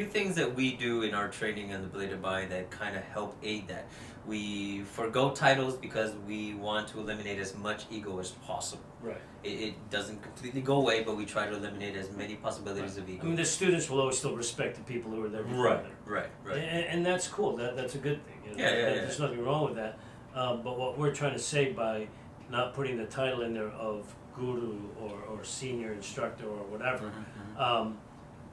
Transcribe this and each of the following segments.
Few things that we do in our training on the bladed mind that kind of help aid that. We forgo titles because we want to eliminate as much ego as possible. Right. It doesn't completely go away, but we try to eliminate as many possibilities of ego. I mean, the students will always still respect the people who are there before Right, them. right. And that's cool. That's a good thing. You know? Yeah. There's nothing wrong with that. But what we're trying to say by not putting the title in there of guru or senior instructor or whatever,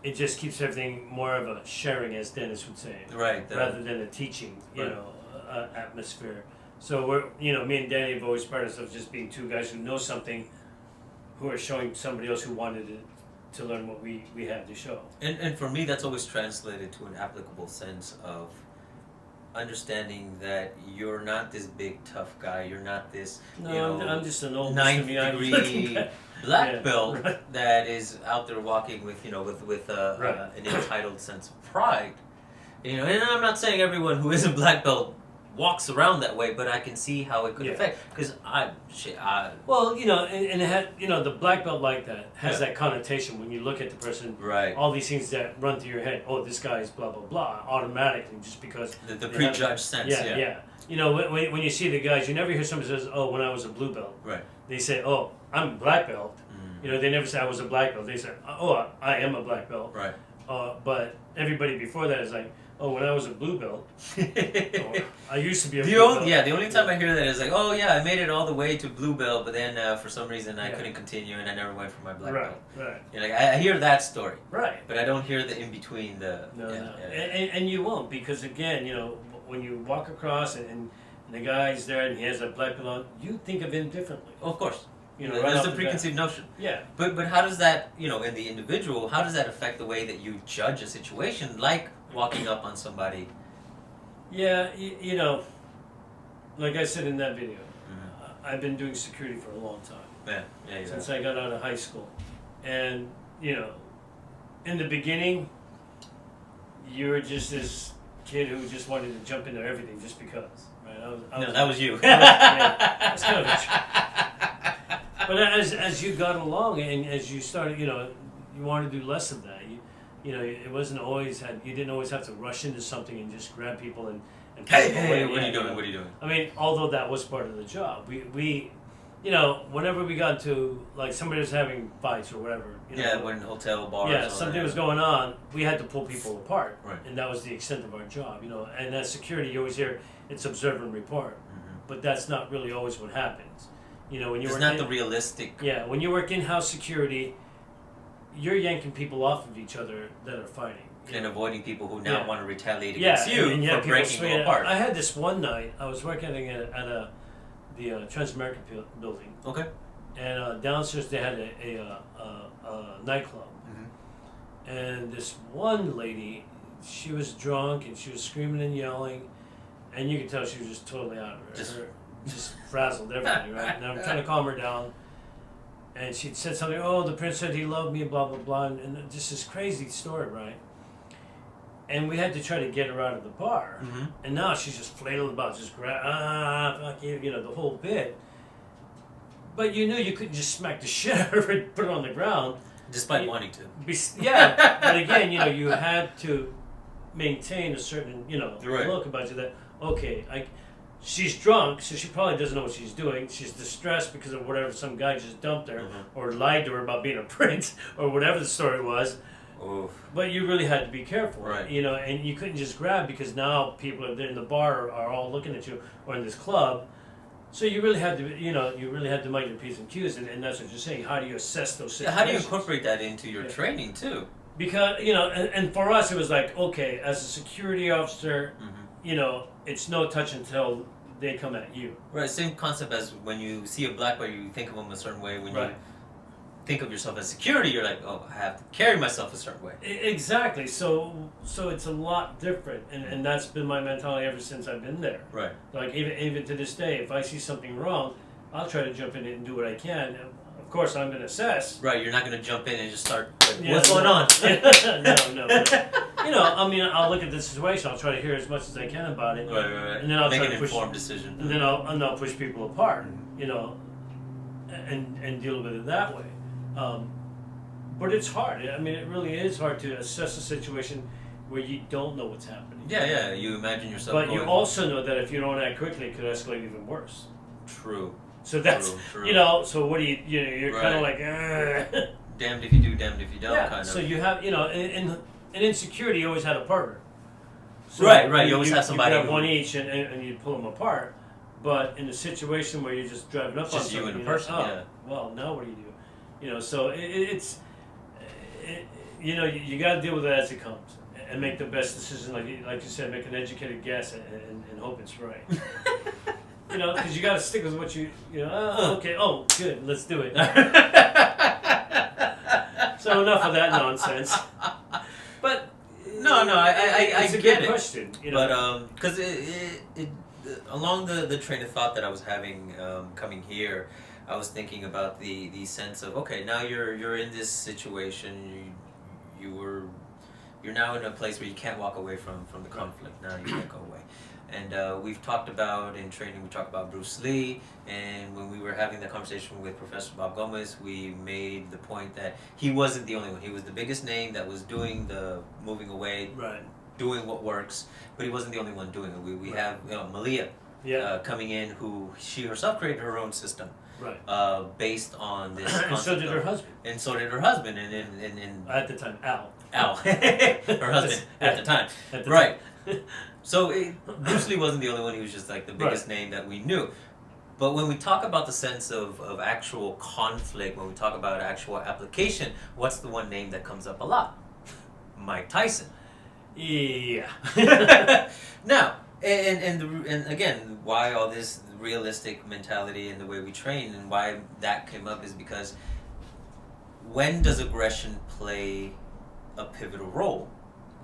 it just keeps everything more of a sharing, as Dennis would say, Right. rather than a teaching, atmosphere. So we're, me and Danny have always prided ourselves just being two guys who know something, who are showing somebody else who wanted to learn what we have to show. And for me, that's always translated to an applicable sense of understanding that you're not this big tough guy. You're not this I'm just an old ninth Mr. Miyagi degree black belt right. that is out there walking with Right. an entitled sense of pride. And I'm not saying everyone who is a black belt walks around that way, but I can see how it could affect, because well, and it had, the black belt like that has Yeah. that connotation when you look at the person. right. All these things that run through your head. Oh, this guy is blah blah blah automatically just because The prejudged sense. yeah. When you see the guys, you never hear somebody says, "Oh, when I was a blue belt." Right. They say, "Oh, I'm a black belt." They never say I was a black belt. They say, "Oh, I am a black belt." Right. But everybody before that is like, "Oh, when I was a blue belt, I used to be a blue belt." The only time I hear that is like, oh yeah, I made it all the way to blue belt, but then for some reason I couldn't continue and I never went for my black belt. Right. Like I hear that story, Right. but I don't hear the in between. No. And you won't, because again, when you walk across and the guy's there and he has a black belt on, you think of him differently. Oh, of course. Right There's off a the preconceived notion. Yeah. But how does that, in the individual, how does that affect the way that you judge a situation, like walking up on somebody? Yeah, like I said in that video, I've been doing security for a long time. Yeah. Since I got out of high school. And, in the beginning, you were just this kid who just wanted to jump into everything just because, right? That was you. That's kind of but as you got along and as you started, you wanted to do less of that. It wasn't always you didn't always have to rush into something and just grab people and Hey, what are you doing? What are you doing? I mean, although that was part of the job, we whenever we got to, like, somebody was having fights or whatever. When hotel bars. Something was going on, we had to pull people apart, Right. and that was the extent of our job. And as security, you always hear it's observe and report, but that's not really always what happens. When you It's work not the realistic. Yeah, when you work in-house security, you're yanking people off of each other that are fighting. And avoiding people who now want to retaliate Yeah, against you and for breaking you apart. I had this one night. I was working at the Transamerican building, Okay. and downstairs they had a nightclub, and this one lady, she was drunk and she was screaming and yelling, and you could tell she was just totally out of her, just frazzled everything, right? And I'm trying to calm her down, and she'd said something. Oh, the prince said he loved me, blah blah blah, and just this crazy story, right? And we had to try to get her out of the bar. And now she's just flailing about, just fuck you, the whole bit. But you knew you couldn't just smack the shit out of her and put her on the ground. Despite wanting to. But again, you had to maintain a certain, Right. look about you that, okay, she's drunk, so she probably doesn't know what she's doing. She's distressed because of whatever, some guy just dumped her or lied to her about being a prince or whatever the story was. Oof. But you really had to be careful, Right. And you couldn't just grab, because now people are there in the bar are all looking at you, or in this club. So you really had to mind your P's and Q's, and that's what you're saying. How do you assess those situations? How do you incorporate that into your training too? Because and for us it was like, okay, as a security officer, it's no touch until they come at you. Right. Same concept as when you see a black belt, you think of them a certain way. When you think of yourself as security, you're like, oh, I have to carry myself a certain way. Exactly. So it's a lot different, and that's been my mentality ever since I've been there. Right. Like even to this day, if I see something wrong, I'll try to jump in and do what I can. Of course, I'm going to assess. Right. You're not going to jump in and just start. What's going on? No. I'll look at the situation. I'll try to hear as much as I can about it. Right. And then I'll make try an to push, informed decision. And then I'll push people apart. And deal with it that way. But it's hard. I mean, it really is hard to assess a situation where you don't know what's happening. Yeah. You imagine yourself. But going, you also know that if you don't act quickly, it could escalate even worse. True. So that's True. So what do you're kind of like. Damned if you do, damned if you don't. Yeah. Kind of. So you have in insecurity, you always had a partner. So right. You always have somebody. You grab one each and you pull them apart. But in a situation where you're just driving up on just something, you and a person. Yeah. Well, now what do you do? So it's you got to deal with it as it comes and make the best decision. Like you said, make an educated guess and hope it's right. Because you got to stick with what okay. Oh, good. Let's do it. So enough of that nonsense. But no, I it's a get good it. question. But because it along the train of thought that I was having coming here, I was thinking about the sense of, okay, now you're in this situation. You're now in a place where you can't walk away from the conflict. Now you can't go away. And we've talked about in training, we talked about Bruce Lee, and when we were having the conversation with Professor Bob Gomez, we made the point that he wasn't the only one. He was the biggest name that was doing the moving away, Right. doing what works, but he wasn't the only one doing it. We Right. have Malia coming in, who she herself created her own system. Right. Based on this And so did her husband. And so did her husband, and At the time, Al. her husband at the time. At the Right. time. So Bruce Lee wasn't the only one. He was just like the biggest name that we knew. But when we talk about the sense of actual conflict, when we talk about actual application, what's the one name that comes up a lot? Mike Tyson. Yeah. Now, and again, why all this realistic mentality and the way we train and why that came up is because when does aggression play a pivotal role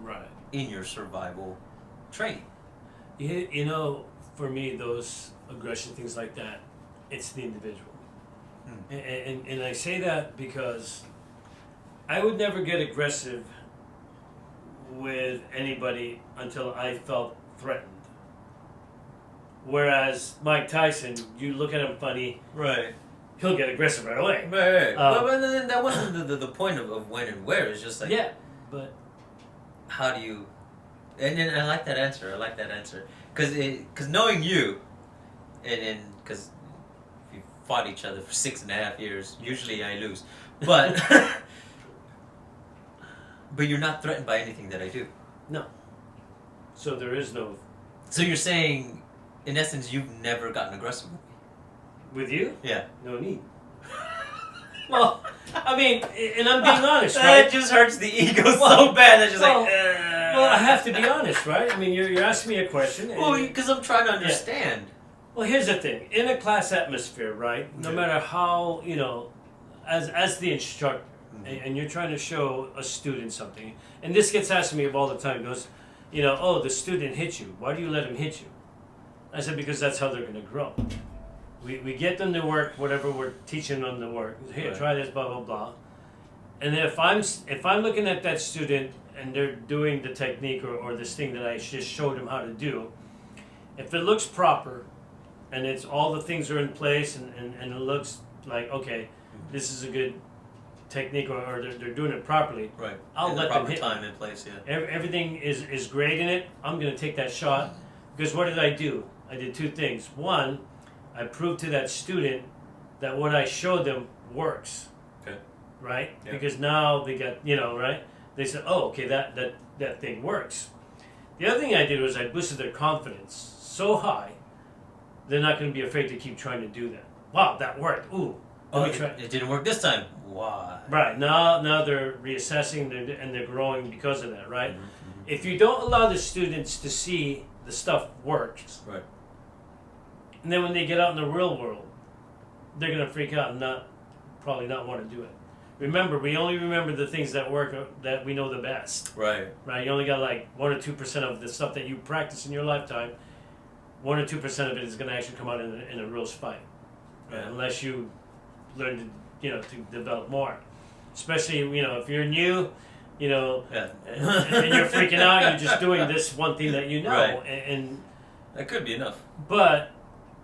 Right. in your survival training? For me, those aggression things like that, it's the individual. And I say that because I would never get aggressive with anybody until I felt threatened. Whereas Mike Tyson, you look at him funny, Right. he'll get aggressive right away. Right. But then that wasn't the point of when and where. It's just like, Yeah, but how do you... And I like that answer. Because knowing you, and because we fought each other for 6.5 years, usually I lose. But but you're not threatened by anything that I do. no. So there is no... So you're saying, in essence, you've never gotten aggressive with me? With you? Yeah. No need. Well, I mean, and I'm being honest, right? That just hurts the ego so bad. That's just Well, I have to be honest, right? I mean, you're asking me a question. Well, because I'm trying to understand. Well, here's the thing. In a class atmosphere, right, no matter how, as the instructor, and you're trying to show a student something, and this gets asked to me all the time, goes, the student hit you. Why do you let him hit you? I said, because that's how they're going to grow. We get them to work whatever we're teaching them to work. Here, Right. try this, blah, blah, blah. And if I'm looking at that student and they're doing the technique or this thing that I just showed them how to do, if it looks proper and it's all the things are in place and it looks like, okay, this is a good technique or they're doing it properly, Right. I'll let them hit time in place, yeah. Everything is great in it. I'm going to take that shot because what did I do? I did two things. One, I proved to that student that what I showed them works. Okay. Right? Yeah. Because now they got, right? They said, oh, okay, that thing works. The other thing I did was I boosted their confidence so high, they're not going to be afraid to keep trying to do that. Wow, that worked. Ooh. Oh, it didn't work this time. Why? Right. Now they're reassessing and they're growing because of that, right? Mm-hmm. If you don't allow the students to see the stuff works, Right. and then when they get out in the real world, they're going to freak out and probably not want to do it. Remember, we only remember the things that work that we know the best. Right. Right? You only got like 1 or 2% of the stuff that you practice in your lifetime. 1 or 2% of it is going to actually come out in a real fight, right? Yeah. Unless you learn to develop more. Especially if you're new, Yeah. and you're freaking out. You're just doing this one thing that you know, Right. and That could be enough. but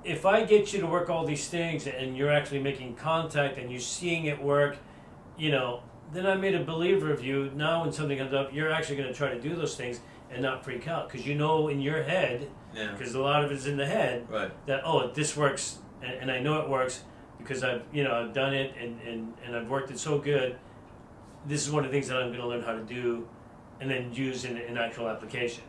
if I get you to work all these things and you're actually making contact and you're seeing it work, then I made a believer of you. Now when something comes up, you're actually going to try to do those things and not freak out, because you know in your head, because a lot of it's in the head, that this works, and I know it works because I've done it and I've worked it so good. This is one of the things that I'm going to learn how to do, and then use in actual application.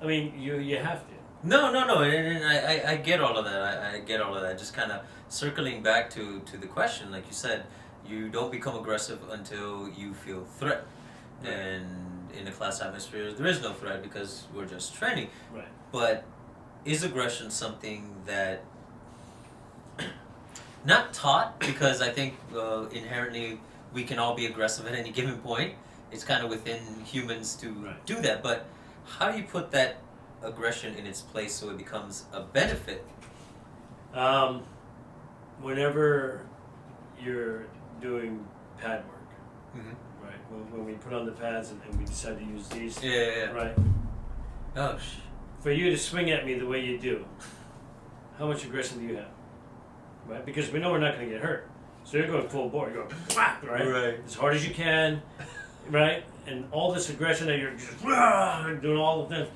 I mean, you have to. No, and I get all of that. I get all of that. Just kind of circling back to the question, like you said, you don't become aggressive until you feel threat. Right. And in the class atmosphere, there is no threat because we're just training. Right. But is aggression something that not taught? Because I think inherently we can all be aggressive at any given point. It's kind of within humans to do that. But how do you put that aggression in its place so it becomes a benefit? Whenever you're doing pad work, right? When we put on the pads and we decide to use these, right? Oh, for you to swing at me the way you do, how much aggression do you have? Right? Because we know we're not going to get hurt, so you're going full bore. You're going whack, right? As hard as you can, right? And all this aggression that you're just doing all the things.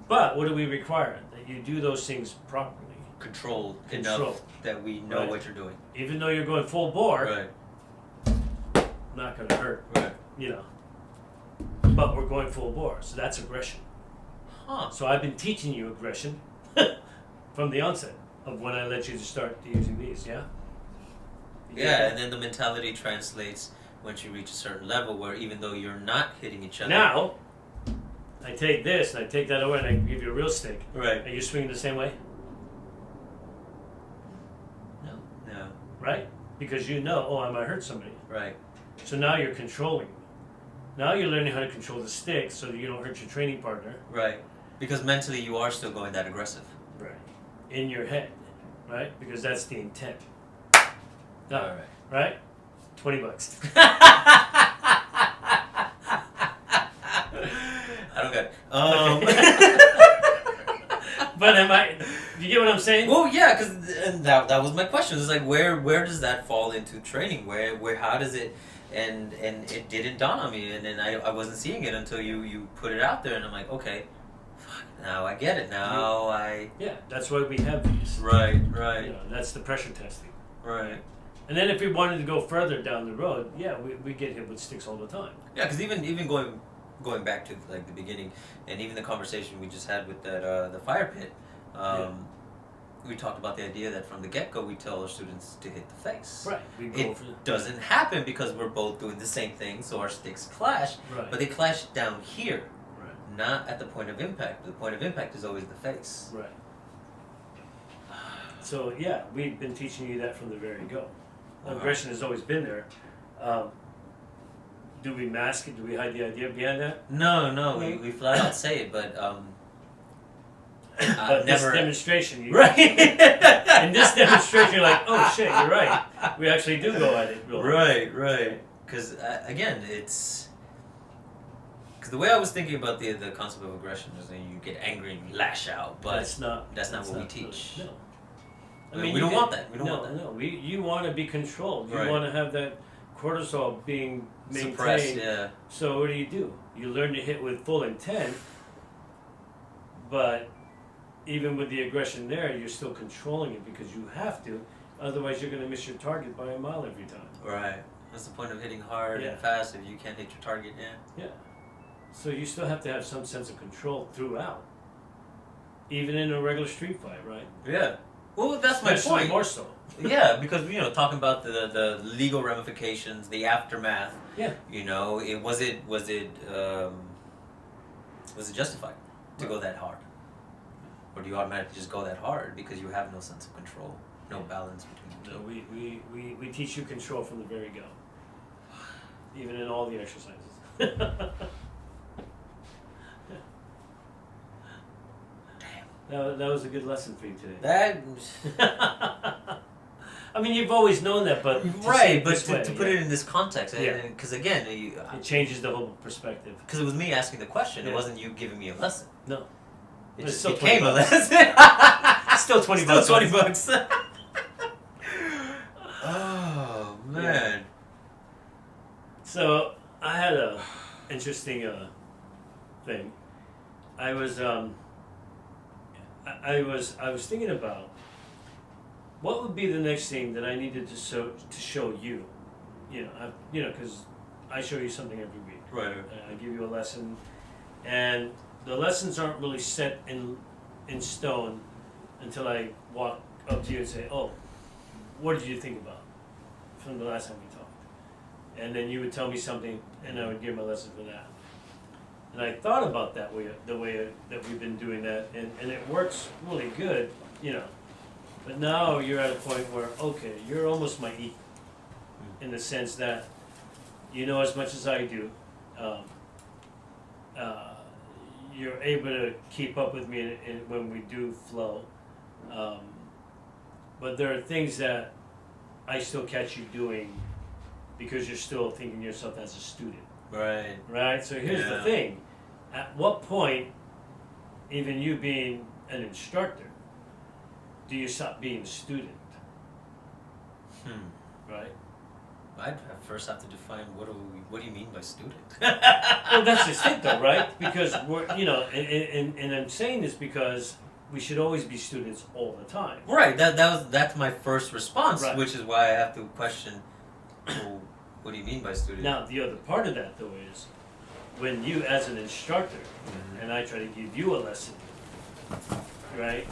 But what do we require? That you do those things properly. Controlled enough that we know what you're doing. Even though you're going full bore, not going to hurt. Right. But we're going full bore, so that's aggression. Huh. So I've been teaching you aggression from the onset of when I let you to start using these, yeah? And then the mentality translates once you reach a certain level where even though you're not hitting each other. Now, I take this and I take that away and I give you a real stick. Right. Are you swinging the same way? No. Right? Because you know, I might hurt somebody. Right. So now you're controlling. Now you're learning how to control the stick so that you don't hurt your training partner. Right. Because mentally you are still going that aggressive. Right. In your head. Right? Because that's the intent. No. All right. Right? $20. I don't get it. But you get what I'm saying? Well, yeah, because that was my question. It's like, where does that fall into training? How does it, and it didn't dawn on me, and then I wasn't seeing it until you put it out there, and I'm like, okay, fuck, now I get it. Yeah, that's why we have these. Right. That's the pressure testing. Right. And then if we wanted to go further down the road, we get hit with sticks all the time. Yeah, because even going back to like the beginning, and even the conversation we just had with that the fire pit, we talked about the idea that from the get-go we tell our students to hit the face. Right. It doesn't happen because we're both doing the same thing, so our sticks clash. Right. But they clash down here, right, not at the point of impact. The point of impact is always the face. Right. So we've been teaching you that from the very go. Aggression has always been there. Do we mask it? Do we hide the idea behind that? No. We flat out say it, but but this demonstration, right? In this demonstration, you're like, oh shit, you're right. We actually do go at it real hard. Right. Because again, it's because the way I was thinking about the concept of aggression is that you get angry and you lash out, but that's not what we teach. No. I mean, we don't want that. We don't want that. No. You want to be controlled. You want to have that cortisol being maintained. Suppressed, yeah. So what do? You learn to hit with full intent, but even with the aggression there, you're still controlling it because you have to. Otherwise, you're going to miss your target by a mile every time. Right. What's the point of hitting hard and fast if you can't hit your target? Yeah. So you still have to have some sense of control throughout, even in a regular street fight, right? Yeah. Well, that's my point. More so. Yeah, because talking about the legal ramifications, the aftermath. Yeah. Was it justified to go that hard, or do you automatically just go that hard because you have no sense of control, no balance between the two? No, we teach you control from the very go, even in all the exercises. That was a good lesson for you today. I mean, you've always known that, but to put it in this context, because again, it changes the whole perspective. Because it was me asking the question; it wasn't you giving me a lesson. No, it just became a lesson. Still $20. Still $20. man. So I had a interesting thing. I was I was thinking about what would be the next thing that I needed to show you. Because I show you something every week. Right. I give you a lesson, and the lessons aren't really set in stone until I walk up to you and say, "Oh, what did you think about from the last time we talked?" And then you would tell me something, and I would give my lesson for that. And I thought about the way that we've been doing that, and it works really good, But now you're at a point where, okay, you're almost my equal, in the sense that you know as much as I do. You're able to keep up with me when we do flow. But there are things that I still catch you doing because you're still thinking yourself as a student. Right. Right? So here's the thing. At what point, even you being an instructor, do you stop being a student? Right? I'd first have to define what do you mean by student? Well, that's just it, though, right? Because we're, and I'm saying this because we should always be students all the time. Right. That's my first response, Right. which is why I have to question. Well, what do you mean by student? Now, the other part of that, though, is when you, as an instructor, and I try to give you a lesson, right?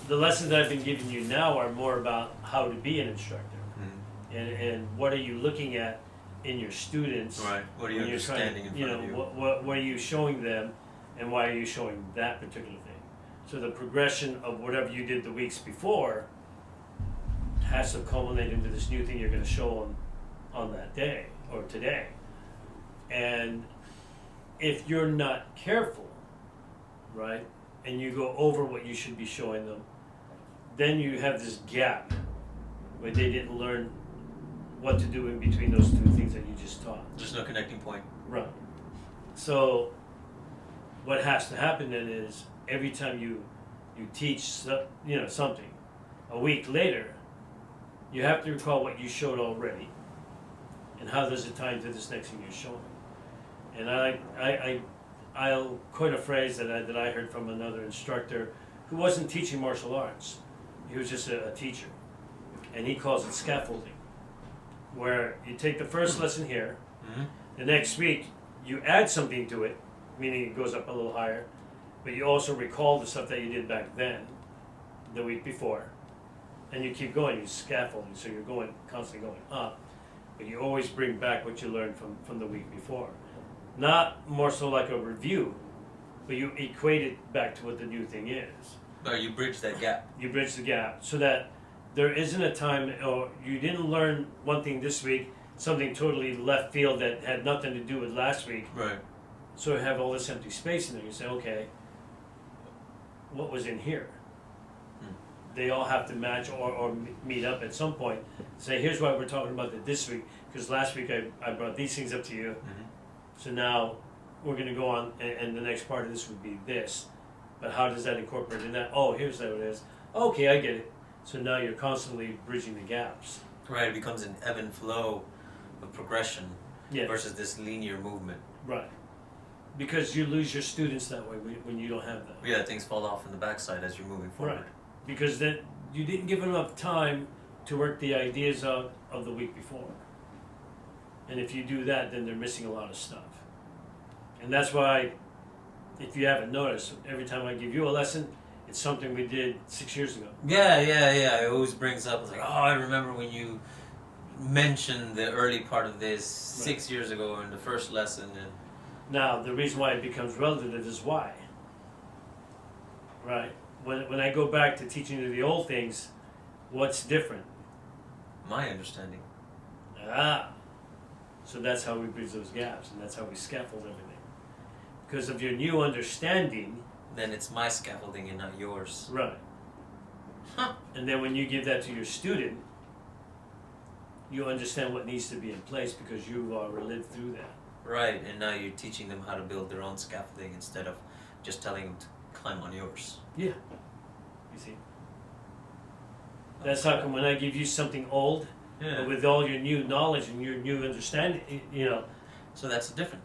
The lessons that I've been giving you now are more about how to be an instructor. And what are you looking at in your students? Right. What are you understanding in front of you? What are you showing them, and why are you showing that particular thing? So the progression of whatever you did the weeks before has to culminate into this new thing you're going to show them on that day or today. And if you're not careful, right, and you go over what you should be showing them, then you have this gap where they didn't learn what to do in between those two things that you just taught. There's no connecting point. Right. So what has to happen then is every time you teach something, a week later, you have to recall what you showed already, and how does it tie into this next thing you're showing. And I'll quote a phrase that I heard from another instructor who wasn't teaching martial arts. He was just a teacher, and he calls it scaffolding, where you take the first lesson here, the next week you add something to it, meaning it goes up a little higher, but you also recall the stuff that you did back then, the week before, and you keep going, you scaffolding, so you're constantly going up, but you always bring back what you learned from the week before. Not more so like a review, but you equate it back to what the new thing is. Or you bridge that gap. You bridge the gap so that there isn't a time, or you didn't learn one thing this week, something totally left field that had nothing to do with last week. Right. So you have all this empty space in there. You say, okay, what was in here? They all have to match or meet up at some point. Say, here's why we're talking about it this week, because last week I brought these things up to you. So now we're going to go on, and the next part of this would be this. But how does that incorporate in that? Oh, here's how it is. Okay, I get it. So now you're constantly bridging the gaps. Right, it becomes an ebb and flow of progression Yeah. versus this linear movement. Right. Because you lose your students that way when you don't have that. Yeah, things fall off in the backside as you're moving forward. Right. Because then you didn't give them enough time to work the ideas out of the week before. And if you do that, then they're missing a lot of stuff. And that's why, if you haven't noticed, every time I give you a lesson, it's something we did 6 years ago. Yeah. It always brings up, it's like, oh, I remember when you mentioned the early part of this 6 years ago in the first lesson. And now, the reason why it becomes relative is why. Right? When I go back to teaching you the old things, what's different? my understanding. So that's how we bridge those gaps, and that's how we scaffold everything. Because of your new understanding. Then it's my scaffolding and not yours. Right. And then when you give that to your student, you understand what needs to be in place because you've already lived through that. Right, and now you're teaching them how to build their own scaffolding instead of just telling them to climb on yours. Yeah. You see? That's how come when I give you something old Yeah. with all your new knowledge and your new understanding, you know. So that's the difference.